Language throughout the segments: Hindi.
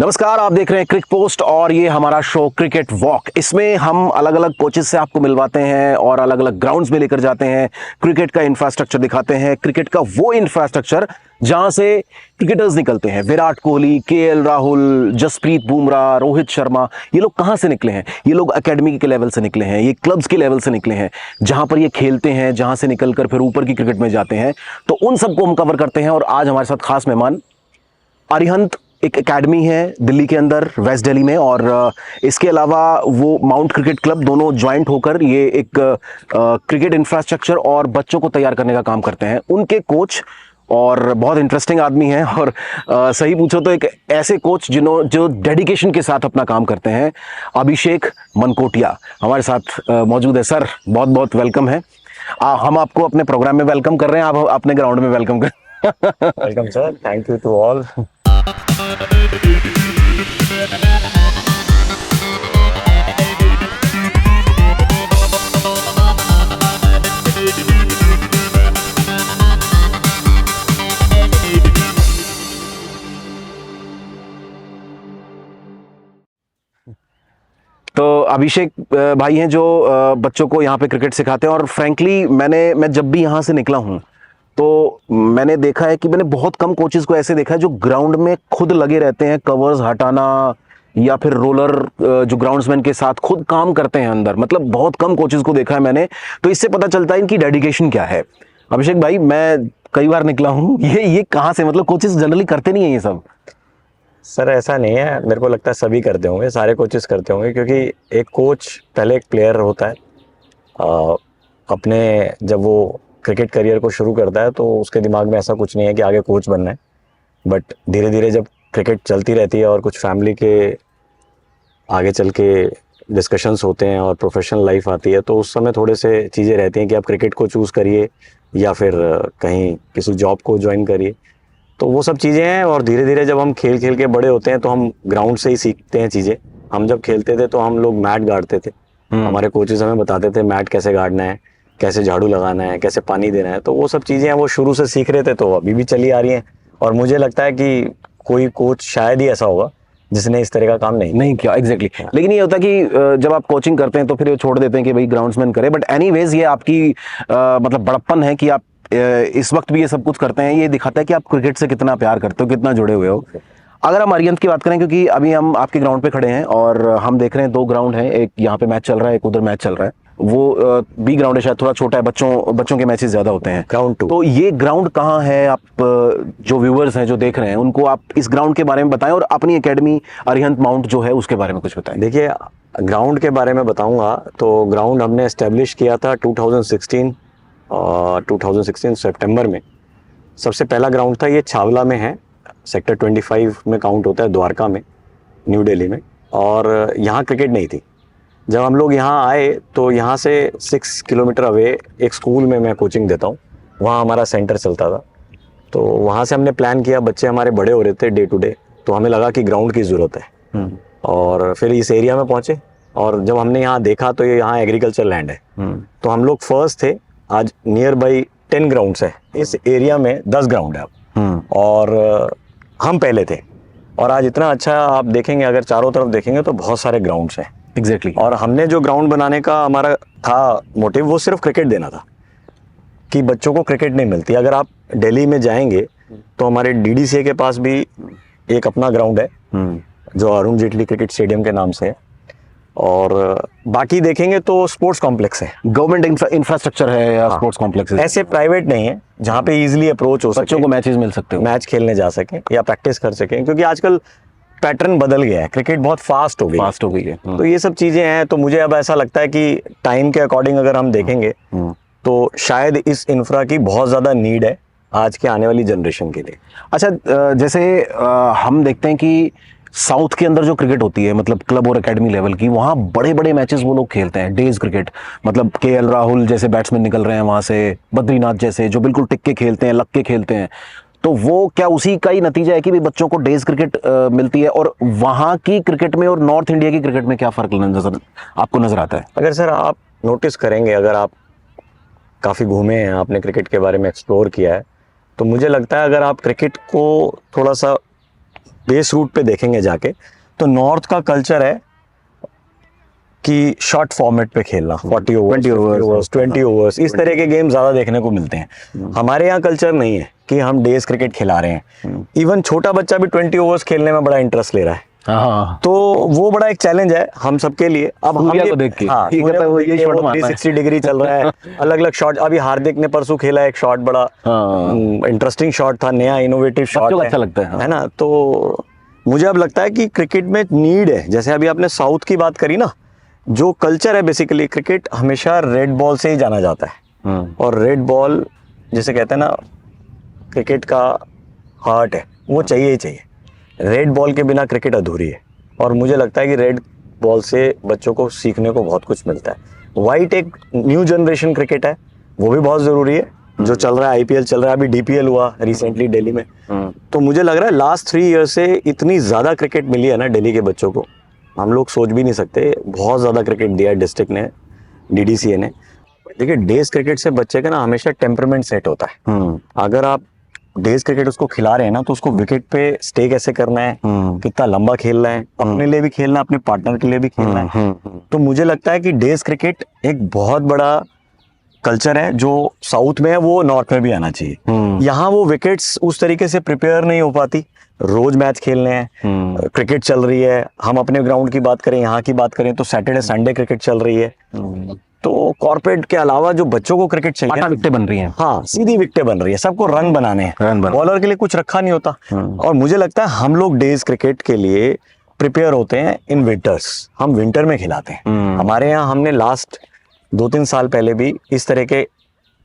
नमस्कार, आप देख रहे हैं क्रिक पोस्ट और ये हमारा शो क्रिकेट वॉक। इसमें हम अलग अलग कोचेस से आपको मिलवाते हैं और अलग अलग ग्राउंड्स में लेकर जाते हैं। क्रिकेट का इंफ्रास्ट्रक्चर दिखाते हैं, क्रिकेट का वो इंफ्रास्ट्रक्चर जहां से क्रिकेटर्स निकलते हैं। विराट कोहली, केएल राहुल, जसप्रीत बुमराह, रोहित शर्मा, ये लोग कहां से निकले हैं? ये लोग एकेडमी के लेवल से निकले हैं, ये क्लब्स के लेवल से निकले हैं, जहां पर ये खेलते हैं, जहां से निकलकर फिर ऊपर की क्रिकेट में जाते हैं। तो उन सबको हम कवर करते हैं और आज हमारे साथ खास मेहमान अरिहंत एक एकेडमी है दिल्ली के अंदर, वेस्ट दिल्ली में, और इसके अलावा वो माउंट क्रिकेट क्लब, दोनों ज्वाइंट होकर ये एक क्रिकेट इंफ्रास्ट्रक्चर और बच्चों को तैयार करने का काम करते हैं। उनके कोच और बहुत इंटरेस्टिंग आदमी हैं और सही पूछो तो एक ऐसे कोच जो डेडिकेशन के साथ अपना काम करते हैं। अभिषेक मनकोटिया हमारे साथ मौजूद है। सर, बहुत बहुत वेलकम है। हम आपको अपने प्रोग्राम में वेलकम कर रहे हैं, आप अपने ग्राउंड में वेलकम कर। Welcome sir, thank you to all. तो अभिषेक भाई हैं जो बच्चों को यहाँ पे क्रिकेट सिखाते हैं। और फ्रैंकली मैं जब भी यहाँ से निकला हूँ तो मैंने देखा है कि मैंने बहुत कम कोचेस को ऐसे देखा है जो ग्राउंड में खुद लगे रहते हैं, कवर्स हटाना या फिर रोलर जो ग्राउंड्समैन के साथ खुद काम करते हैं अंदर। मतलब बहुत कम कोचेस को देखा है मैंने, तो इससे पता चलता है इनकी डेडिकेशन क्या है। अभिषेक भाई, मैं कई बार निकला हूँ, ये कहाँ से, मतलब कोचेस जनरली करते नहीं है ये सब? सर ऐसा नहीं है, मेरे को लगता है सभी करते होंगे, सारे कोचेस करते होंगे, क्योंकि एक कोच पहले एक प्लेयर होता है। अपने जब वो क्रिकेट करियर को शुरू करता है तो उसके दिमाग में ऐसा कुछ नहीं है कि आगे कोच बनना है। बट धीरे धीरे जब क्रिकेट चलती रहती है और कुछ फैमिली के आगे चल के डिस्कशंस होते हैं और प्रोफेशनल लाइफ आती है, तो उस समय थोड़े से चीज़ें रहती हैं कि आप क्रिकेट को चूज़ करिए या फिर कहीं किसी जॉब को ज्वाइन करिए। तो वो सब चीज़ें हैं और धीरे धीरे जब हम खेल खेल के बड़े होते हैं तो हम ग्राउंड से ही सीखते हैं चीज़ें। हम जब खेलते थे तो हम लोग मैट गाड़ते थे, हमारे कोचेस हमें बताते थे मैट कैसे गाड़ना है, कैसे झाड़ू लगाना है, कैसे पानी देना है। तो वो सब चीज़ें हैं, वो शुरू से सीख रहे थे, तो अभी भी चली आ रही हैं। और मुझे लगता है कि कोई कोच शायद ही ऐसा होगा जिसने इस तरह का काम नहीं किया। एग्जैक्टली। लेकिन ये होता है कि जब आप कोचिंग करते हैं तो फिर ये छोड़ देते हैं कि भाई ग्राउंड्समैन करे। बट एनीवेज ये आपकी मतलब बड़प्पन है कि आप इस वक्त भी ये सब कुछ करते हैं। ये दिखाता है कि आप क्रिकेट से कितना प्यार करते हो, कितना जुड़े हुए हो। अगर हम अरिहंत की बात करें, क्योंकि अभी हम आपके ग्राउंड पे खड़े हैं और हम देख रहे हैं दो ग्राउंड हैं, एक यहाँ पे मैच चल रहा है, एक उधर मैच चल रहा है। वो बी ग्राउंड है, शायद थोड़ा छोटा है, बच्चों के मैचेस ज्यादा होते हैं। ग्राउंड 2। तो ये ग्राउंड कहाँ है? आप जो व्यूअर्स हैं जो देख रहे हैं उनको आप इस ग्राउंड के बारे में बताएं और अपनी एकेडमी अरिहंत माउंट जो है उसके बारे में कुछ बताएं। देखिए, ग्राउंड के बारे में बताऊंगा तो ग्राउंड हमने एस्टेब्लिश किया था 2016 सितंबर में। सबसे पहला ग्राउंड था, ये छावला में है, सेक्टर 25 में काउंट होता है, द्वारका में, न्यू दिल्ली में। और यहाँ क्रिकेट नहीं थी। जब हम लोग यहाँ आए तो यहाँ से 6 किलोमीटर अवे एक स्कूल में मैं कोचिंग देता हूँ, वहाँ हमारा सेंटर चलता था। तो वहाँ से हमने प्लान किया, बच्चे हमारे बड़े हो रहे थे डे टू डे, तो हमें लगा कि ग्राउंड की ज़रूरत है। और फिर इस एरिया में पहुँचे और जब हमने यहाँ देखा तो ये यहाँ एग्रीकल्चर लैंड है। तो हम लोग फर्स्ट थे। आज नियर बाई 10 ग्राउंड्स है इस एरिया में, 10 ग्राउंड है अब। और हम पहले थे और आज इतना अच्छा आप देखेंगे, अगर चारों तरफ देखेंगे तो बहुत सारे ग्राउंड्स हैं। एग्जैक्टली। और हमने जो ग्राउंड बनाने का हमारा था मोटिव, वो सिर्फ क्रिकेट देना था कि बच्चों को क्रिकेट नहीं मिलती। अगर आप दिल्ली में जाएंगे तो हमारे डीडीसीए के पास भी एक अपना ग्राउंड है जो अरुण जेटली क्रिकेट स्टेडियम के नाम से है। और बाकी देखेंगे तो स्पोर्ट्स कॉम्प्लेक्स है, गवर्नमेंट इंफ्रास्ट्रक्चर है या स्पोर्ट्स कॉम्प्लेक्स है, ऐसे प्राइवेट नहीं है, जहाँ पे इजीली अप्रोच हो सके, बच्चों को मैचेस मिल सकते हो, मैच खेलने जा सके या प्रैक्टिस कर सकें। क्योंकि आजकल पैटर्न बदल गया है, क्रिकेट बहुत फास्ट हो गई है। तो ये सब चीजें हैं। तो मुझे अब ऐसा लगता है कि टाइम के अकॉर्डिंग अगर हम देखेंगे तो शायद इस इंफ्रा की बहुत ज्यादा नीड है आज के आने वाली जनरेशन के लिए। अच्छा, जैसे हम देखते हैं कि साउथ के अंदर जो क्रिकेट होती है, मतलब क्लब और एकेडमी लेवल की, वहाँ बड़े बड़े मैचेस वो लोग खेलते हैं, डेज क्रिकेट। मतलब केएल राहुल जैसे बैट्समैन निकल रहे हैं वहाँ से, बद्रीनाथ जैसे जो बिल्कुल टिक के खेलते हैं, लग के खेलते हैं। तो वो क्या उसी का ही नतीजा है कि भी बच्चों को डेज क्रिकेट मिलती है? और वहाँ की क्रिकेट में और नॉर्थ इंडिया की क्रिकेट में क्या फ़र्क आपको नज़र आता है? अगर सर आप नोटिस करेंगे, अगर आप काफ़ी घूमे हैं, आपने क्रिकेट के बारे में एक्सप्लोर किया है, तो मुझे लगता है अगर आप क्रिकेट को थोड़ा सा बेस रूट पे देखेंगे जाके, तो नॉर्थ का कल्चर है कि शॉर्ट फॉर्मेट पे खेलना, 40 ओवर्स 20 ओवर्स, इस तरह के गेम ज्यादा देखने को मिलते हैं। हमारे यहाँ कल्चर नहीं है कि हम डेज क्रिकेट खिला रहे हैं। इवन छोटा बच्चा भी 20 ओवर्स खेलने में बड़ा इंटरेस्ट ले रहा है। हाँ, तो वो बड़ा एक चैलेंज है हम सबके लिए। अब हम सूर्या को देख के, हाँ, ये कहता है वो ये शॉट मारना है। 360 डिग्री चल रहा है, अलग अलग शॉट। अभी हार्दिक ने परसों खेला एक शॉट, बड़ा इंटरेस्टिंग शॉट था, नया इनोवेटिव शॉट अच्छा लगता है, है ना। तो मुझे अब लगता है कि क्रिकेट में नीड है, जैसे अभी आपने साउथ की बात करी ना, जो कल्चर है बेसिकली, क्रिकेट हमेशा रेड बॉल से ही जाना जाता है। और रेड बॉल जैसे कहते हैं ना, क्रिकेट का हार्ट है, वो चाहिए ही चाहिए। रेड बॉल के बिना क्रिकेट अधूरी है। और मुझे लगता है कि रेड बॉल से बच्चों को सीखने को बहुत कुछ मिलता है। वाइट एक न्यू जनरेशन क्रिकेट है, वो भी बहुत ज़रूरी है। जो चल रहा है, आईपीएल चल रहा है, अभी डीपीएल हुआ रिसेंटली दिल्ली में। तो मुझे लग रहा है लास्ट 3 ईयर से इतनी ज़्यादा क्रिकेट मिली है ना दिल्ली के बच्चों को, हम लोग सोच भी नहीं सकते। बहुत ज़्यादा क्रिकेट दिया है डिस्ट्रिक्ट ने, डीडीसीए ने। देखिए, डेज क्रिकेट से बच्चे का ना हमेशा टेम्परमेंट सेट होता है। अगर आप डेज क्रिकेट उसको खिला रहे हैं ना, तो उसको विकेट पे स्टे कैसे करना है, कितना लंबा खेलना है, अपने लिए भी खेलना है, अपने पार्टनर के लिए भी खेलना है। तो मुझे लगता है कि डेज क्रिकेट एक बहुत बड़ा कल्चर है, जो साउथ में है वो नॉर्थ में भी आना चाहिए। यहाँ वो विकेट्स उस तरीके से प्रिपेयर नहीं हो पाती। रोज मैच खेलने हैं, क्रिकेट चल रही है। हम अपने ग्राउंड की बात करें, यहाँ की बात करें, तो सैटरडे संडे क्रिकेट चल रही है। तो कॉर्पोरेट के अलावा जो बच्चों को क्रिकेट चाहिए, विकेटें बन रही हैं। हाँ, सीधी विकेटें बन रही है, सबको रन बनाने हैं, रन बना। बॉलर के लिए कुछ रखा नहीं होता। और मुझे लगता है हम लोग डेज क्रिकेट के लिए प्रिपेयर होते हैं इन विंटर्स। हम विंटर में खिलाते हैं। हमारे यहाँ हमने लास्ट 2-3 साल पहले भी इस तरह के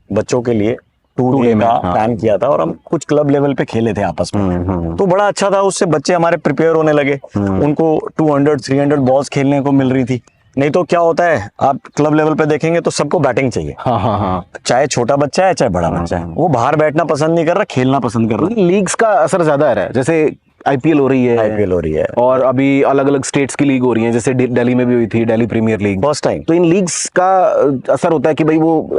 बच्चों के लिए टूर डे का प्लान किया था, और हम कुछ क्लब लेवल पे खेले थे आपस में। तो बड़ा अच्छा था, उससे बच्चे हमारे प्रिपेयर होने लगे। उनको 200-300 बॉल्स खेलने को मिल रही थी। नहीं तो क्या होता है, आप क्लब लेवल पे देखेंगे तो सबको बैटिंग चाहिए। चाहे छोटा बच्चा है चाहे बड़ा बच्चा है, वो बाहर बैठना पसंद नहीं कर रहा, खेलना पसंद कर रहा है। लीग्स का असर ज्यादा आ रहा है, जैसे आईपीएल हो रही है, और अभी अलग अलग स्टेट्स की लीग हो रही है, जैसे दिल्ली में भी हुई थी, Delhi premier league first time. तो इन लीग्स का असर होता है कि भाई वो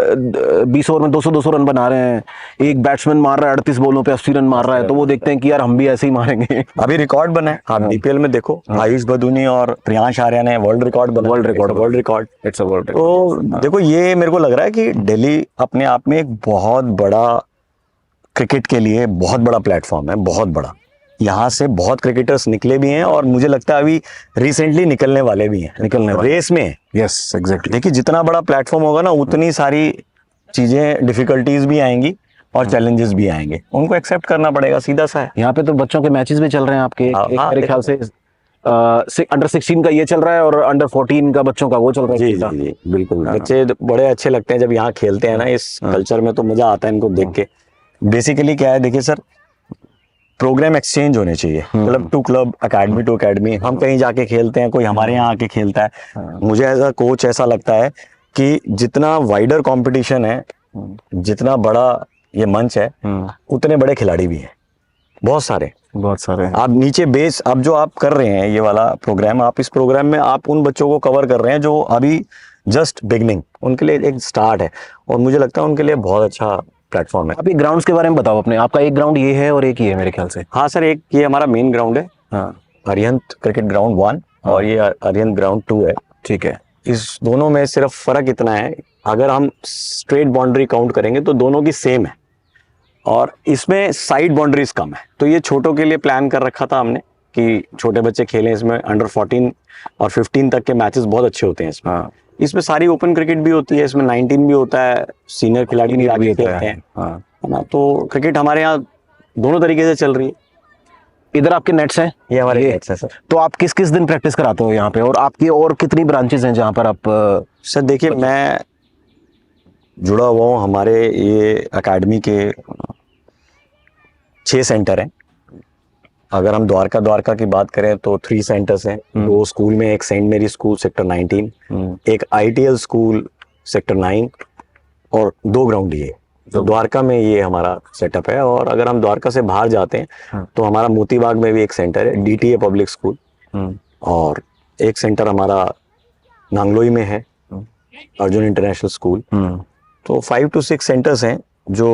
20 ओवर में 200 रन बना रहे हैं, एक बैट्समैन मार रहा है 38 बॉलों पे 80 रन मार रहा है, तो वो देखते हैं कि यार हम भी ऐसे ही मारेंगे। अभी रिकॉर्ड बना है, आप डीपीएल में देखो, आयुष बदूनी और प्रियांश आर्या ने वर्ल्ड रिकॉर्ड बना। World record it's a world. तो देखो, ये मेरे को लग रहा है कि दिल्ली अपने आप में एक बहुत बड़ा क्रिकेट के लिए बहुत बड़ा प्लेटफॉर्म है, बहुत बड़ा। यहाँ से बहुत क्रिकेटर्स निकले भी हैं, और मुझे लगता है अभी रिसेंटली निकलने वाले भी हैं, रेस में। Yes, exactly. देखिए, जितना बड़ा प्लेटफॉर्म होगा ना, उतनी सारी चीजें, डिफिकल्टीज भी आएंगी और चैलेंजेस भी आएंगे, उनको एक्सेप्ट करना पड़ेगा, सीधा सा है। यहाँ पे तो बच्चों के मैचेस भी चल रहे हैं आपके, मेरे ख्याल से अंडर 16 का ये चल रहा है, और अंडर 14 का बच्चों का वो चल रहा है। जी, बिल्कुल। बच्चे बड़े अच्छे लगते हैं जब यहाँ खेलते हैं ना, इस कल्चर में तो मजा आता है इनको देख के। बेसिकली क्या है, देखिए सर, प्रोग्राम एक्सचेंज होने चाहिए, club to club, academy to academy. हम कहीं जाके खेलते हैं, कोई हमारे यहाँ आके खेलता है। मुझे एज अ कोच ऐसा लगता है कि जितना वाइडर कंपटीशन है, जितना बड़ा ये मंच है, उतने बड़े खिलाड़ी भी हैं, बहुत सारे। आप नीचे बेस, अब जो आप कर रहे हैं ये वाला प्रोग्राम, आप इस प्रोग्राम में आप उन बच्चों को कवर कर रहे हैं जो अभी जस्ट बिगनिंग, उनके लिए एक स्टार्ट है, और मुझे लगता है उनके लिए बहुत अच्छा प्लेटफॉर्म है। अभी ग्राउंड्स के बारे में बताओ अपने। आपका एक ग्राउंड ये है और एक ही है मेरे ख्याल से। हाँ सर, एक ये हमारा मेन ग्राउंड है, अरिहंत क्रिकेट ग्राउंड 1, और ये अरिहंत ग्राउंड 2 है। ठीक है। इस दोनों में सिर्फ फर्क इतना है, अगर हम स्ट्रेट बाउंड्री काउंट करेंगे तो दोनों की सेम है, और इसमें साइड बाउंड्रीज कम है। तो ये छोटों के लिए प्लान कर रखा था हमने कि छोटे बच्चे खेलें इसमें। अंडर 14 और 15 तक के मैचेस बहुत अच्छे होते हैं इसमें। इसमें सारी ओपन क्रिकेट भी होती है, इसमें 19 भी होता है, सीनियर खिलाड़ी भी आगे खेलते हैं, है ना। तो क्रिकेट हमारे यहाँ दोनों तरीके से चल रही है। इधर आपके नेट्स हैं, ये हमारे नेट्स हैं सर। तो आप किस किस दिन प्रैक्टिस कराते हो यहाँ पे, और आपकी और कितनी ब्रांचेस हैं जहाँ पर आप? सर देखिए, मैं जुड़ा हुआ हूँ, हमारे ये एकेडमी के 6 सेंटर हैं। अगर हम द्वारका की बात करें तो 3 सेंटर्स हैं, 2 स्कूल में, एक सेंट मेरी स्कूल सेक्टर 19, एक ITL स्कूल सेक्टर 9, और 2 ग्राउंड ये। तो द्वारका में ये हमारा सेटअप है। और अगर हम द्वारका से बाहर जाते हैं तो हमारा मोतीबाग में भी एक सेंटर है, DTA पब्लिक स्कूल, और एक सेंटर हमारा नांगलोई में है, अर्जुन इंटरनेशनल स्कूल। तो 5 to 6 सेंटर्स हैं जो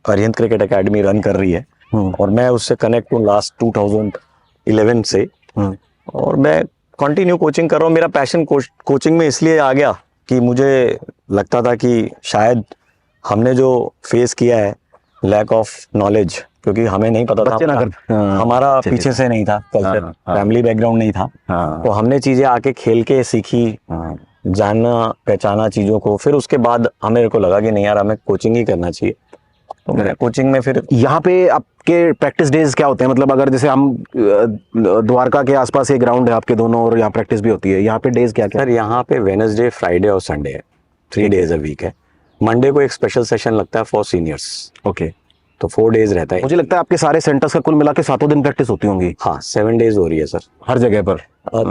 अरिहंत क्रिकेट एकेडमी रन कर रही है। और मैं उससे कनेक्ट हूँ लास्ट 2011 से। और मैं कंटिन्यू कोचिंग कर रहा हूँ। मेरा पैशन कोचिंग में इसलिए आ गया कि मुझे लगता था कि शायद हमने जो फेस किया है लैक ऑफ नॉलेज, क्योंकि हमें नहीं पता था, हमारा पीछे से नहीं था कल्चर, फैमिली बैकग्राउंड नहीं था, तो हमने चीजें आके खेल के सीखी, जानना पहचाना चीजों को। फिर उसके बाद हमें को लगा कि नहीं यार, हमें कोचिंग ही करना चाहिए, तो मैं कोचिंग में फिर। यहाँ पे आपके प्रैक्टिस डेज क्या होते हैं? मतलब अगर जैसे हम द्वारका के आसपास ये ग्राउंड है आपके दोनों, और यहाँ प्रैक्टिस भी होती है, यहाँ पे डेज क्या क्या? सर यहाँ पे वेडनेसडे, फ्राइडे और संडे है, 3 days अ वीक है। मंडे को एक स्पेशल सेशन लगता है फॉर सीनियर्स। ओके, तो 4 days रहता है। मुझे लगता है आपके सारे सेंटर्स का कुल मिला के 7 दिन प्रैक्टिस होती होंगी। हाँ, 7 days हो रही है सर, हर जगह पर।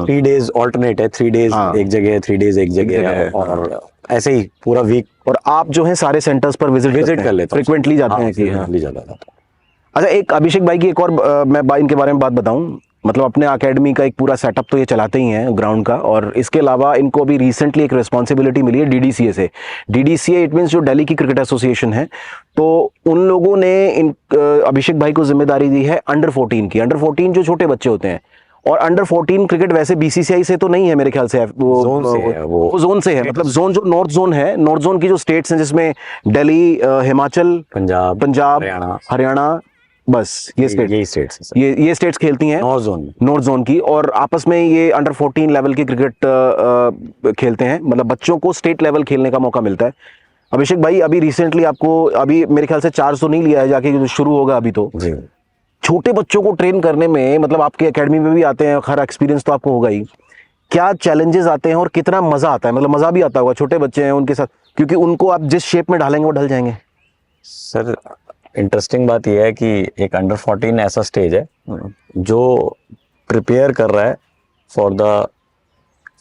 3 days ऑल्टरनेट है, 3 days एक जगह, 3 days एक जगह है, और ऐसे ही पूरा वीक। और आप जो है सारे सेंटर्स पर विजिट कर लेते हैं, फ्रिक्वेंटली जाते हैं कि? फ्रिक्वेंटली जाता था। अच्छा, एक अभिषेक भाई की एक और मैं इनके बारे में बात बताऊं, मतलब अपने एकेडमी का एक पूरा सेटअप तो ये चलाते ही हैं ग्राउंड का, और इसके अलावा इनको अभी रिसेंटली एक रिस्पॉन्सिबिलिटी मिली है डीडीसीए से। डीडीसीए इट मीन्स जो दिल्ली की क्रिकेट एसोसिएशन है, तो उन लोगों ने अभिषेक भाई को जिम्मेदारी दी है अंडर 14 की। अंडर 14 जो छोटे बच्चे होते हैं, और अंडर 14 क्रिकेट वैसे बीसीसीआई से तो नहीं है मेरे ख्याल से, वो जोन से है, मतलब जोन जो नॉर्थ जोन है, नॉर्थ जोन की जो स्टेट्स हैं जिसमें दिल्ली, हिमाचल, पंजाब, हरियाणा, बस ये स्टेट्स, ये स्टेट्स खेलती हैं नॉर्थ जोन की, और आपस में ये अंडर 14 लेवल की क्रिकेट खेलते हैं, मतलब बच्चों को स्टेट लेवल खेलने का मौका मिलता है। अभिषेक भाई, अभी रिसेंटली आपको, अभी मेरे ख्याल से चार्ज तो नहीं लिया है जाके, शुरू होगा अभी तो। छोटे बच्चों को ट्रेन करने में, मतलब आपके एकेडमी में भी आते हैं, खैर एक्सपीरियंस तो आपको होगा ही, क्या चैलेंजेस आते हैं और कितना मजा आता है? मतलब मजा भी आता होगा, छोटे बच्चे हैं उनके साथ, क्योंकि उनको आप जिस शेप में ढालेंगे वो ढल जाएंगे। सर इंटरेस्टिंग बात यह है कि एक अंडर 14 ऐसा स्टेज है जो प्रिपेयर कर रहा है for the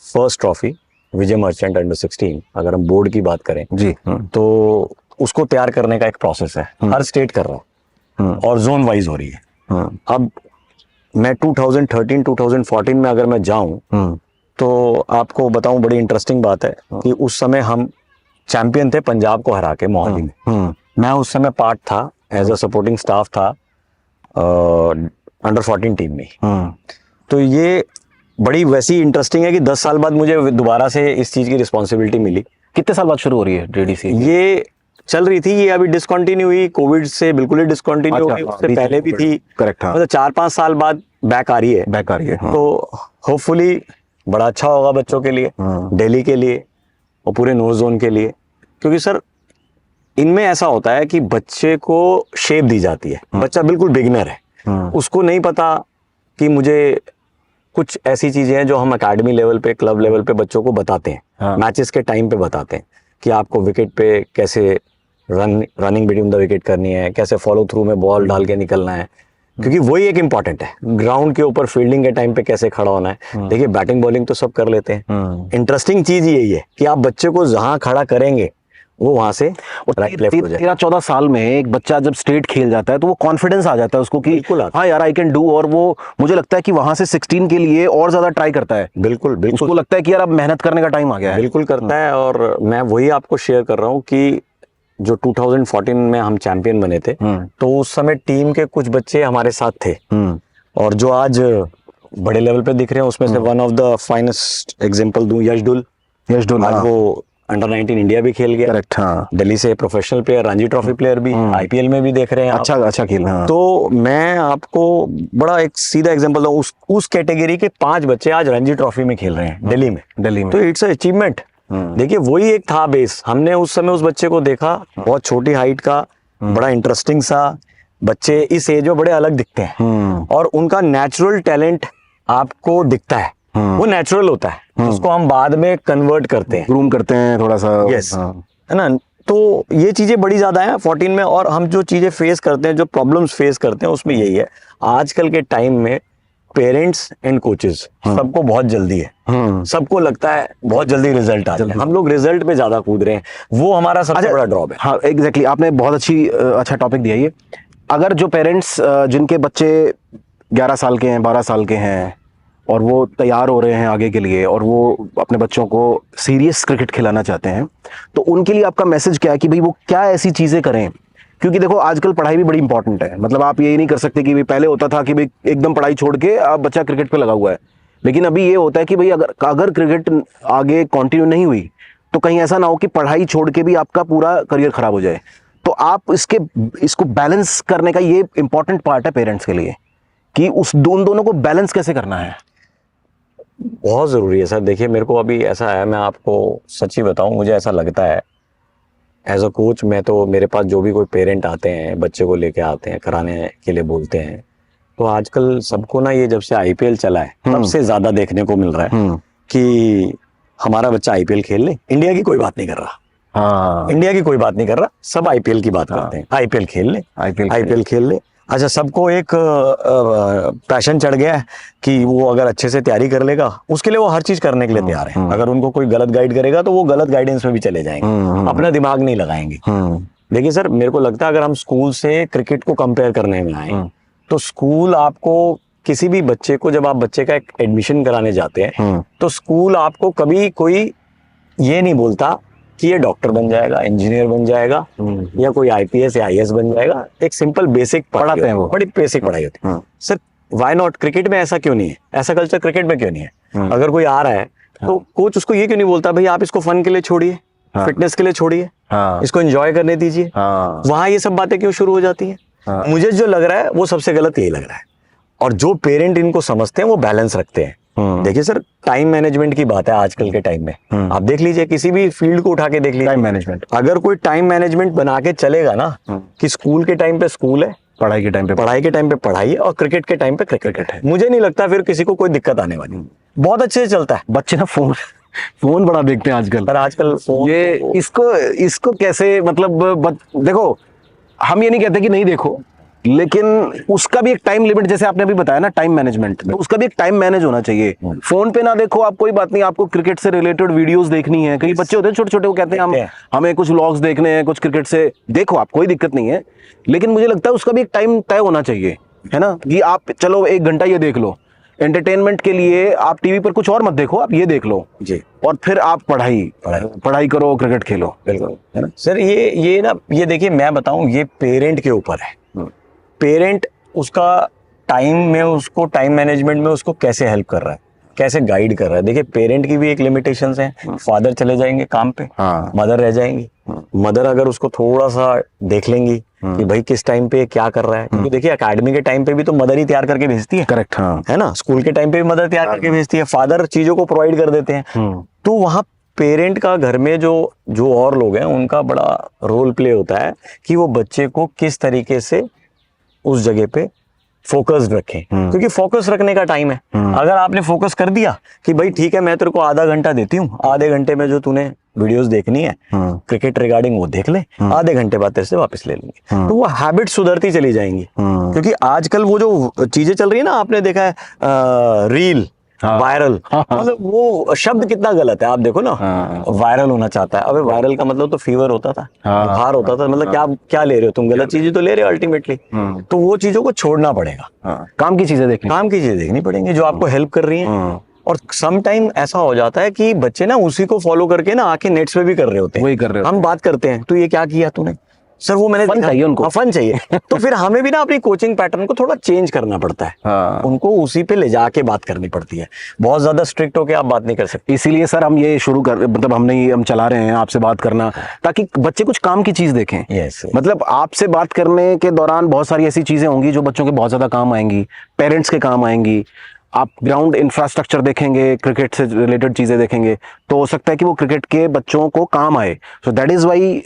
first trophy Vijay Merchant under 16। अगर हम बोर्ड की बात करें जी, तो उसको तैयार करने का एक प्रोसेस है, हर स्टेट कर रहा है और जोन वाइज हो रही है। अब मैं 2013-2014 में अगर मैं जाऊं तो आपको बताऊं, बड़ी इंटरेस्टिंग बात है कि उस समय हम चैंपियन थे पंजाब को हरा के मोहाली में। मैं उस समय पार्ट था, एज अ सपोर्टिंग स्टाफ था अंडर 14 टीम में। तो ये बड़ी वैसी इंटरेस्टिंग है कि 10 साल बाद मुझे दोबारा से इस चीज की रिस्पॉन्सिबिलिटी मिली। कितने साल बाद शुरू हो रही है डीडीसी? ये चल रही थी, ये अभी डिसकंटिन्यू हुई, कोविड से बिल्कुल ही डिसकंटिन्यू हो गई। उससे पहले भी थी, करेक्ट, मतलब 4-5 साल बाद बैक आ रही है। तो होपफुली बड़ा अच्छा होगा बच्चों के लिए, दिल्ली के लिए और पूरे नॉर्थ जोन के लिए, क्योंकि सर इनमें ऐसा होता है कि बच्चे को शेप दी जाती है। बच्चा बिल्कुल बिगिनर है, उसको नहीं पता कि मुझे कुछ ऐसी चीजें हैं जो हम एकेडमी लेवल पे, क्लब लेवल पे बच्चों को बताते हैं, मैचेस के टाइम पे बताते हैं कि आपको विकेट पे कैसे रनिंग बिटवीन द विकेट करनी है, कैसे फॉलो थ्रू में बॉल डाल के निकलना है, क्योंकि वही एक इंपॉर्टेंट है। ग्राउंड के ऊपर फील्डिंग के टाइम पे कैसे खड़ा होना है। देखिए बैटिंग बॉलिंग तो सब कर लेते हैं, इंटरेस्टिंग चीज यही है कि आप बच्चे को जहां खड़ा करेंगे वो वहां से राइट लेफ्ट हो जाए। 13-14 साल में एक बच्चा जब स्टेट खेल जाता है तो वो कॉन्फिडेंस आ जाता है उसको कि हाँ यार आई कैन डू, और वो मुझे लगता है कि वहां से 16 के लिए और ज्यादा ट्राई करता है। बिल्कुल उसको लगता है कि यार अब मेहनत करने का टाइम आ गया है। बिल्कुल करता है, और मैं वही आपको शेयर कर रहा हूँ कि जो 2014 में हम चैंपियन बने थे, तो उस समय टीम के कुछ बच्चे हमारे साथ थे, और जो आज बड़े लेवल पे दिख रहे हैं उसमें से one of the finest example दूं, यशडुल आज वो अंडर 19 इंडिया भी खेल गया। करेक्ट, हाँ। दिल्ली से professional player, Ranji trophy player भी, आईपीएल में भी देख रहे हैं। अच्छा खेल। तो मैं आपको बड़ा एक सीधा एग्जांपल दूं, उस कैटेगरी के 5 बच्चे आज रणजी ट्रॉफी में खेल रहे हैं दिल्ली में। तो इट्स अचीवमेंट। देखिए वही एक था बेस, हमने उस समय उस बच्चे को देखा, बहुत छोटी हाइट का, बड़ा इंटरेस्टिंग सा। बच्चे इस एज में बड़े अलग दिखते हैं, और उनका नेचुरल टैलेंट आपको दिखता है, वो नेचुरल होता है, उसको हम बाद में कन्वर्ट करते हैं, ग्रूम करते हैं थोड़ा सा। यस, है ना। तो ये चीजें बड़ी ज्यादा हैं 14 में, और हम जो चीजें फेस करते हैं, जो प्रॉब्लम्स फेस करते हैं, उसमें यही है आजकल के टाइम में पेरेंट्स एंड कोचेस सबको बहुत जल्दी है, सबको लगता है बहुत जल्दी रिजल्ट आ जाए, हम लोग रिजल्ट पे ज्यादा कूद रहे हैं, वो हमारा सबसे बड़ा ड्रॉप है। हाँ एग्जैक्टली, आपने बहुत अच्छा टॉपिक दिया ये। अगर जो पेरेंट्स जिनके बच्चे 11 साल के हैं, 12 साल के हैं, और वो तैयार हो रहे हैं आगे के लिए, और वो अपने बच्चों को सीरियस क्रिकेट खिलाना चाहते हैं, तो उनके लिए आपका मैसेज क्या है कि भाई वो क्या ऐसी चीज़ें करें क्योंकि देखो आजकल पढ़ाई भी बड़ी इंपॉर्टेंट है, मतलब आप यही नहीं कर सकते कि भाई पहले होता था कि भाई एकदम पढ़ाई छोड़ के अब बच्चा क्रिकेट पे लगा हुआ है, लेकिन अभी ये होता है कि भाई अगर अगर क्रिकेट आगे कंटिन्यू नहीं हुई तो कहीं ऐसा ना हो कि पढ़ाई छोड़ के भी आपका पूरा करियर खराब हो जाए। तो आप इसको बैलेंस करने का ये इंपॉर्टेंट पार्ट है पेरेंट्स के लिए कि उस दोनों को बैलेंस कैसे करना है। बहुत ज़रूरी है सर। देखिए मेरे को अभी ऐसा है, मैं आपको सच्ची बताऊं, मुझे ऐसा लगता है एज अ कोच, मैं तो मेरे पास जो भी कोई पेरेंट आते हैं बच्चे को लेके आते हैं कराने के लिए बोलते हैं, तो आजकल सबको ना ये जब से आईपीएल चला है तब से ज़्यादा देखने को मिल रहा है कि हमारा बच्चा आईपीएल खेल ले। इंडिया की कोई बात नहीं कर रहा, हाँ इंडिया की कोई बात नहीं कर रहा, सब आईपीएल की बात करते हैं। आईपीएल खेल ले, आईपीएल खेल ले। अच्छा, सबको एक पैशन चढ़ गया है कि वो अगर अच्छे से तैयारी कर लेगा उसके लिए वो हर चीज करने के लिए तैयार है। अगर उनको कोई गलत गाइड करेगा तो वो गलत गाइडेंस में भी चले जाएंगे, अपना दिमाग नहीं लगाएंगे। देखिए सर, मेरे को लगता है अगर हम स्कूल से क्रिकेट को कंपेयर करने में आए तो स्कूल आपको, किसी भी बच्चे को जब आप बच्चे का एक एडमिशन कराने जाते हैं तो स्कूल आपको कभी कोई ये नहीं बोलता कि ये डॉक्टर बन जाएगा, इंजीनियर बन जाएगा या कोई आईपीएस या आईएएस बन जाएगा। एक सिंपल बेसिक पढ़ाते हैं, वो बड़ी बेसिक पढ़ाई होती है। सर व्हाई नॉट, क्रिकेट में ऐसा क्यों नहीं है? ऐसा कल्चर क्रिकेट में क्यों नहीं है? अगर कोई आ रहा है तो कोच उसको ये क्यों नहीं बोलता भाई आप इसको फन के लिए छोड़िए, फिटनेस के लिए छोड़िए, इसको एंजॉय करने दीजिए। वहां ये सब बातें क्यों शुरू हो जाती है? मुझे जो लग रहा है वो सबसे गलत यही लग रहा है। और जो पेरेंट इनको समझते हैं वो बैलेंस रखते हैं। देखिए सर, टाइम मैनेजमेंट की बात है आजकल के टाइम में। आप देख लीजिए, किसी भी फील्ड को उठा के देख लीजिए, टाइम मैनेजमेंट। अगर कोई टाइम मैनेजमेंट बना के चलेगा ना कि स्कूल के टाइम पे स्कूल है, पढ़ाई के टाइम पे पढ़ाई है और क्रिकेट के टाइम पे क्रिकेट है, मुझे नहीं लगता फिर किसी को कोई दिक्कत आने वाली। बहुत अच्छे से चलता है। बच्चे ना फोन बड़ा देखते हैं आजकल। पर आजकल फोन ये इसको कैसे, मतलब देखो, हम ये नहीं कहते कि नहीं देखो, लेकिन उसका भी एक टाइम लिमिट, जैसे आपने अभी बताया ना टाइम मैनेजमेंट, तो उसका भी एक टाइम मैनेज होना चाहिए। फोन पे ना देखो आप, कोई बात नहीं, आपको क्रिकेट से रिलेटेड वीडियोस देखनी है, कई बच्चे होते हैं छोटे छोटे, वो कहते हैं हमें कुछ व्लॉग्स देखने हैं, कुछ क्रिकेट से देखो आप, कोई दिक्कत नहीं है, लेकिन मुझे लगता है उसका भी एक टाइम तय होना चाहिए, है ना, कि आप चलो 1 घंटा ये देख लो एंटरटेनमेंट के लिए, आप टीवी पर कुछ और मत देखो, आप ये देख लो जी, और फिर आप पढ़ाई करो, क्रिकेट खेलो। बिल्कुल, है ना सर। ये देखिए, मैं बताऊं, ये पेरेंट के ऊपर है। पेरेंट उसका टाइम में, उसको टाइम मैनेजमेंट में उसको कैसे हेल्प कर रहा है, कैसे गाइड कर रहा है। देखिए पेरेंट की भी एक लिमिटेशंस है। फादर चले जाएंगे काम पे, मदर रह जाएंगी। मदर अगर उसको थोड़ा सा देख लेंगी कि भाई किस टाइम पे क्या कर रहा है, क्योंकि देखिए एकेडमी के टाइम पे भी तो मदर ही तैयार करके भेजती है। करेक्ट, हाँ, है ना। स्कूल के टाइम पे भी मदर तैयार करके भेजती है, फादर चीजों को प्रोवाइड कर देते हैं। तो वहाँ पेरेंट का, घर में जो और लोग हैं, उनका बड़ा रोल प्ले होता है कि वो बच्चे को किस तरीके से उस जगह पे फोकस रखें, क्योंकि फोकस रखने का टाइम है। अगर आपने फोकस कर दिया कि भाई ठीक है, मैं तेरे को आधा घंटा देती हूँ, आधे घंटे में जो तूने वीडियोस देखनी है क्रिकेट रिगार्डिंग वो देख ले, आधे घंटे बाद तेरे से वापस ले लेंगे, तो वो हैबिट सुधरती चली जाएंगी। क्योंकि आजकल वो जो चीजें चल रही है ना, आपने देखा है रील, वायरल, मतलब वो शब्द कितना गलत है। आप देखो ना, वायरल होना चाहता है। अबे वायरल का मतलब तो फीवर होता था, बुखार होता था, मतलब क्या ले रहे हो तुम, गलत चीजें तो ले रहे हो अल्टीमेटली। तो वो चीजों को छोड़ना पड़ेगा, काम की चीजें देखनी पड़ेंगी जो आपको हेल्प कर रही हैं। और सम टाइम ऐसा हो जाता है कि बच्चे ना उसी को फॉलो करके ना आके नेट्स पे भी कर रहे होते हैं, वही कर रहे होते हैं। हम बात करते हैं, तो ये क्या किया तूने सर, वो मैंने फन चाहिए उनको, फन चाहिए। तो फिर हमें भी ना अपनी कोचिंग पैटर्न को थोड़ा चेंज करना पड़ता है। उनको उसी पे ले जाके बात करनी पड़ती है। बहुत ज्यादा स्ट्रिक्ट होके आप बात नहीं कर सकते। इसीलिए सर हम ये मतलब हम चला रहे हैं आपसे बात करना, ताकि बच्चे कुछ काम की चीज देखें। मतलब आपसे बात करने के दौरान बहुत सारी ऐसी चीजें होंगी जो बच्चों के बहुत ज्यादा काम आएंगी, पेरेंट्स के काम आएंगी। आप ग्राउंड इंफ्रास्ट्रक्चर देखेंगे, क्रिकेट से रिलेटेड चीज़ें देखेंगे, तो हो सकता है कि वो क्रिकेट के बच्चों को काम आए। सो दैट इज़ वाई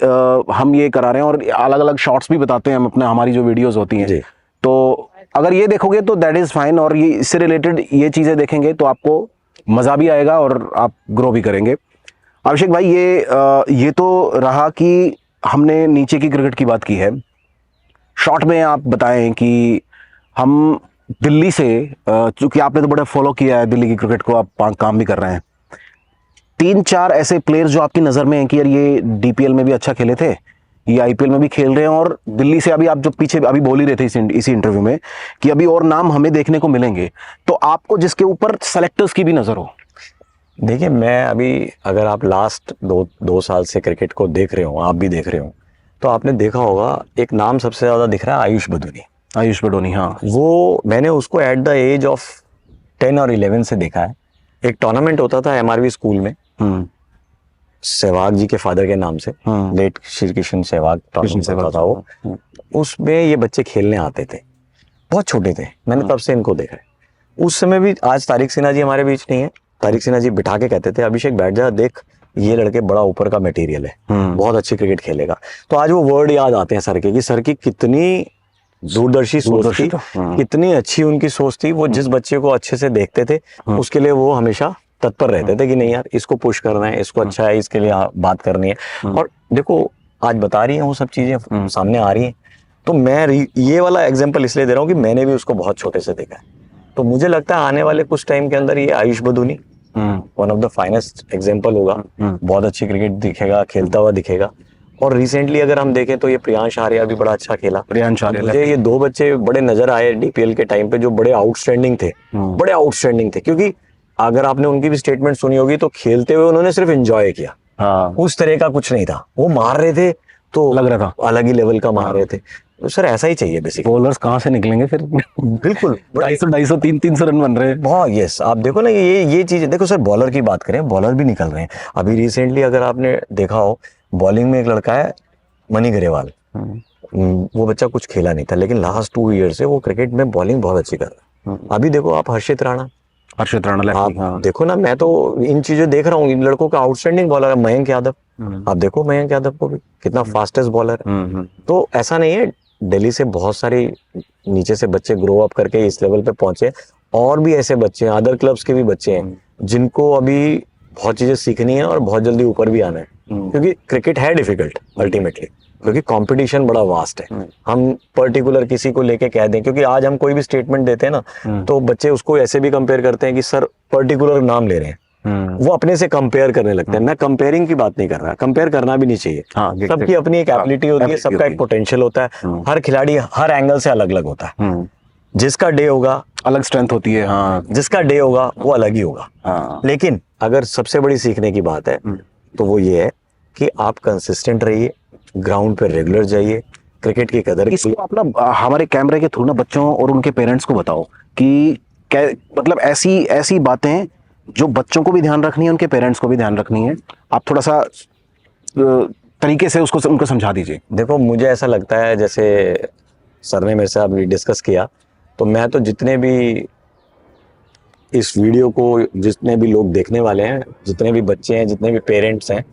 हम ये करा रहे हैं, और अलग अलग शॉर्ट्स भी बताते हैं हम अपने, हमारी जो वीडियोस होती हैं। तो अगर ये देखोगे तो दैट इज़ फाइन, और ये इससे रिलेटेड ये चीज़ें देखेंगे तो आपको मज़ा भी आएगा और आप ग्रो भी करेंगे। अभिषेक भाई, ये तो रहा कि हमने नीचे की क्रिकेट की बात की है। शॉर्ट में आप बताएं कि हम दिल्ली से, चूंकि आपने तो बड़ा फॉलो किया है दिल्ली की क्रिकेट को, आप काम भी कर रहे हैं, 3-4 ऐसे प्लेयर्स जो आपकी नज़र में हैं कि यार ये डीपीएल में भी अच्छा खेले थे, ये आईपीएल में भी खेल रहे हैं, और दिल्ली से अभी आप जो पीछे अभी बोल ही रहे थे इसी इंटरव्यू में कि अभी और नाम हमें देखने को मिलेंगे, तो आपको जिसके ऊपर सेलेक्टर्स की भी नज़र हो? देखिए, मैं अभी, अगर आप लास्ट दो साल से क्रिकेट को देख रहे हो, आप भी देख रहे हो, तो आपने देखा होगा एक नाम सबसे ज्यादा दिख रहा है, आयुष बदूनी। आयुष बडोनी, हाँ। वो मैंने उसको एट द एज ऑफ 10 और 11 से देखा है। एक टूर्नामेंट होता था एमआरवी स्कूल में, सहवाग जी के फादर के नाम से, लेट श्री कृष्ण सहवाग होता था वो। उसमें ये बच्चे खेलने आते थे, बहुत छोटे थे, मैंने तब से इनको देखा है। उस समय भी, आज तारिक सिन्हा जी हमारे बीच नहीं है, तारिक सिन्हा जी बिठा के कहते थे, अभिषेक बैठ जा, देख ये लड़के बड़ा ऊपर का मटेरियल है, बहुत अच्छी क्रिकेट खेलेगा। तो आज वो वर्ड याद आते हैं सर के, कि सर की कितनी दूरदर्शी सोच थी, कितनी अच्छी उनकी सोच थी। वो जिस बच्चे को अच्छे से देखते थे उसके लिए वो हमेशा तत्पर रहते थे कि नहीं यार इसको पुश करना है, इसको अच्छा है, इसके लिए बात करनी है। और देखो आज बता रही है वो सब चीजें सामने आ रही हैं। तो मैं ये वाला एग्जांपल इसलिए दे रहा हूँ कि मैंने भी उसको बहुत छोटे से देखा है। तो मुझे लगता है आने वाले कुछ टाइम के अंदर ये Ayush Baduni one of the finest example होगा, बहुत अच्छी क्रिकेट दिखेगा, खेलता हुआ दिखेगा। और रिसेंटली अगर हम देखें तो ये प्रियांश आर्या भी बड़ा अच्छा खेला। प्रियांश आर्या, मुझे ये दो बच्चे बड़े नजर आए डीपीएल के टाइम पे, जो बड़े आउटस्टैंडिंग थे, बड़े आउटस्टैंडिंग थे। क्योंकि अगर आपने उनकी भी स्टेटमेंट सुनी होगी तो खेलते हुए उन्होंने सिर्फ एंजॉय किया, उस तरह का कुछ नहीं था। वो मार रहे थे तो लग रहा था अलग ही लेवल का मार रहे थे। तो सर ऐसा ही चाहिए बेसिक। बॉलर्स कहाँ से निकलेंगे फिर? बिल्कुल 250 300 रन बन रहे हैं। बहुत, यस। आप देखो ना ये चीज देखो सर, बॉलर की बात करें, बॉलर भी निकल रहे हैं। अभी रिसेंटली अगर आपने देखा हो, बॉलिंग में एक लड़का है मनी ग्रेवाल, वो बच्चा कुछ खेला नहीं था, लेकिन लास्ट 2 ईयर से वो क्रिकेट में बॉलिंग बहुत अच्छी कर रहा है। अभी देखो आप हर्षित राणा आप देखो ना, मैं तो इन चीजें देख रहा हूँ, इन लड़कों का आउटस्टैंडिंग बॉलर है। मयंक यादव, आप देखो मयंक यादव को भी, कितना फास्टेस्ट बॉलर है। तो ऐसा नहीं है, दिल्ली से बहुत सारे नीचे से बच्चे ग्रो अप करके इस लेवल पे पहुंचे, और भी ऐसे बच्चे हैं, अदर क्लब्स के भी बच्चे हैं जिनको अभी बहुत चीजें सीखनी है और बहुत जल्दी ऊपर भी आना है। क्योंकि क्रिकेट है डिफिकल्ट अल्टीमेटली, क्योंकि कंपटीशन बड़ा वास्ट है। हम पर्टिकुलर किसी को लेके कह दें, क्योंकि आज हम कोई भी स्टेटमेंट देते हैं ना, तो बच्चे उसको ऐसे भी कंपेयर करते हैं कि सर पर्टिकुलर नाम ले रहे हैं, वो अपने से कंपेयर करने लगते हैं। मैं कंपेयरिंग की बात नहीं कर रहा, कंपेयर करना भी नहीं चाहिए। सबकी अपनी एक एबिलिटी होती है, सबका एक पोटेंशियल होता है। हर खिलाड़ी हर एंगल से अलग अलग होता है। जिसका डे होगा अलग स्ट्रेंथ होती है, हाँ। जिसका डे होगा वो अलग ही होगा, हाँ। लेकिन अगर सबसे बड़ी सीखने की बात है तो वो ये है कि आप कंसिस्टेंट रहिए, ग्राउंड पे रेगुलर जाइए, क्रिकेट की कदर इसको आप ना हमारे कैमरे के थ्रू ना बच्चों और उनके पेरेंट्स को बताओ कि मतलब ऐसी बातें जो बच्चों को भी ध्यान रखनी है, उनके पेरेंट्स को भी ध्यान रखनी है। आप थोड़ा सा तरीके से उसको उनको समझा दीजिए। देखो मुझे ऐसा लगता है, जैसे सर ने मेरे से अभी डिस्कस किया, तो मैं तो जितने भी इस वीडियो को जितने भी लोग देखने वाले हैं, जितने भी बच्चे हैं, जितने भी पेरेंट्स हैं,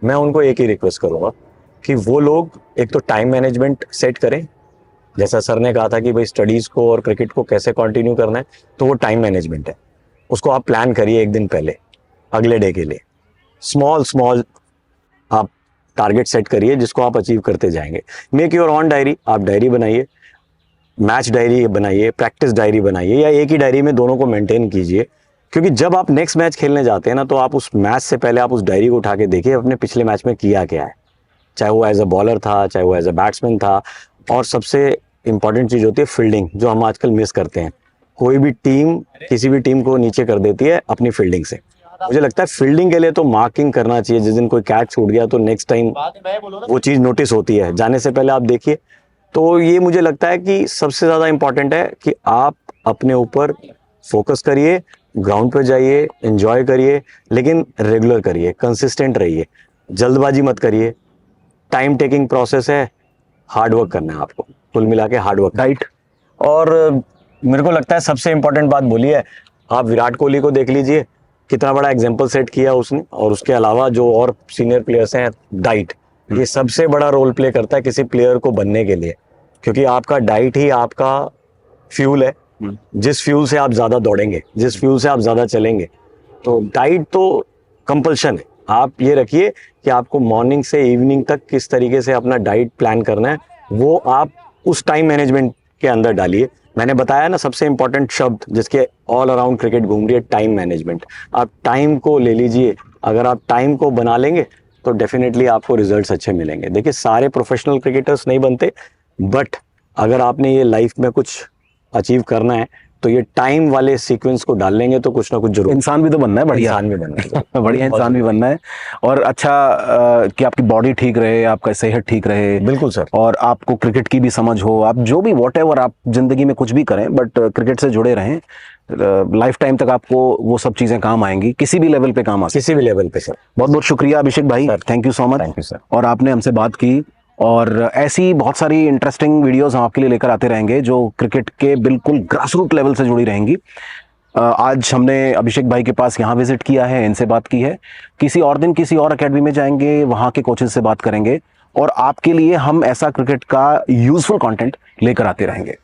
मैं उनको एक ही रिक्वेस्ट करूंगा कि वो लोग एक तो टाइम मैनेजमेंट सेट करें। जैसा सर ने कहा था कि भाई स्टडीज को और क्रिकेट को कैसे कंटिन्यू करना है, तो वो टाइम मैनेजमेंट है, उसको आप प्लान करिए एक दिन पहले अगले डे के लिए। स्मॉल आप टारगेट सेट करिए जिसको आप अचीव करते जाएंगे। मेक योर ऑन डायरी, आप डायरी बनाइए, मैच डायरी बनाइए, प्रैक्टिस डायरी बनाइए, या एक ही डायरी में दोनों को मेंटेन कीजिए। क्योंकि जब आप नेक्स्ट मैच खेलने जाते हैं ना, तो आप उस मैच से पहले आप उस डायरी को उठा के देखिए अपने पिछले मैच में किया क्या है, चाहे वो एज अ बॉलर था, चाहे वो एज अ बैट्समैन था। और सबसे इंपॉर्टेंट चीज होती है फील्डिंग, जो हम आजकल मिस करते हैं। कोई भी टीम किसी भी टीम को नीचे कर देती है अपनी फील्डिंग से। मुझे लगता है फील्डिंग के लिए तो मार्किंग करना चाहिए। जिस दिन कोई कैच छूट गया तो नेक्स्ट टाइम वो चीज नोटिस होती है, जाने से पहले आप देखिए। तो ये मुझे लगता है कि सबसे ज्यादा इंपॉर्टेंट है कि आप अपने ऊपर फोकस करिए, ग्राउंड पे जाइए, एंजॉय करिए, लेकिन रेगुलर करिए, कंसिस्टेंट रहिए, जल्दबाजी मत करिए। टाइम टेकिंग प्रोसेस है, हार्ड वर्क करना है आपको, कुल मिला के हार्ड वर्क, राइट। और मेरे को लगता है सबसे इंपॉर्टेंट बात बोली है, आप विराट कोहली को देख लीजिए, कितना बड़ा एग्जाम्पल सेट किया उसने। और उसके अलावा जो और सीनियर प्लेयर्स हैं, डाइट ये सबसे बड़ा रोल प्ले करता है किसी प्लेयर को बनने के लिए, क्योंकि आपका डाइट ही आपका फ्यूल है। जिस फ्यूल से आप ज्यादा दौड़ेंगे, जिस फ्यूल से आप ज्यादा चलेंगे, तो डाइट तो कंपल्शन है। आप ये रखिए कि आपको मॉर्निंग से इवनिंग तक किस तरीके से अपना डाइट प्लान करना है, वो आप उस टाइम मैनेजमेंट के अंदर डालिए। मैंने बताया ना, सबसे इंपॉर्टेंट शब्द जिसके ऑल अराउंड क्रिकेट घूम रही है, टाइम मैनेजमेंट। आप टाइम को ले लीजिए, अगर आप टाइम को बना लेंगे तो डेफिनेटली आपको रिजल्ट्स अच्छे मिलेंगे। देखिए सारे प्रोफेशनल क्रिकेटर्स नहीं बनते, बट अगर आपने ये लाइफ में कुछ अचीव करना है तो ये टाइम वाले सीक्वेंस को डाल लेंगे तो कुछ ना कुछ जरूर इंसान भी तो बनना है, बढ़िया इंसान भी बनना है। बढ़िया इंसान भी बनना है। और अच्छा कि आपकी बॉडी ठीक रहे, आपका सेहत ठीक रहे, बिल्कुल सर। और आपको क्रिकेट की भी समझ हो, आप जो भी वॉटेवर आप जिंदगी में कुछ भी करें बट क्रिकेट से जुड़े रहें, लाइफ टाइम तक आपको वो सब चीजें काम आएंगी, किसी भी लेवल पे काम आ सकती किसी भी लेवल पे सर। बहुत बहुत शुक्रिया अभिषेक भाई, thank you so much. Thank you sir. और आपने हमसे बात की, और ऐसी बहुत सारी इंटरेस्टिंग वीडियोस हम आपके लिए लेकर आते रहेंगे जो क्रिकेट के बिल्कुल ग्रास रूट लेवल से जुड़ी रहेंगी। आज हमने अभिषेक भाई के पास यहाँ विजिट किया है, इनसे बात की है। किसी और दिन किसी और एकेडमी में जाएंगे, वहाँ के कोचेस से बात करेंगे, और आपके लिए हम ऐसा क्रिकेट का यूजफुल कंटेंट लेकर आते रहेंगे।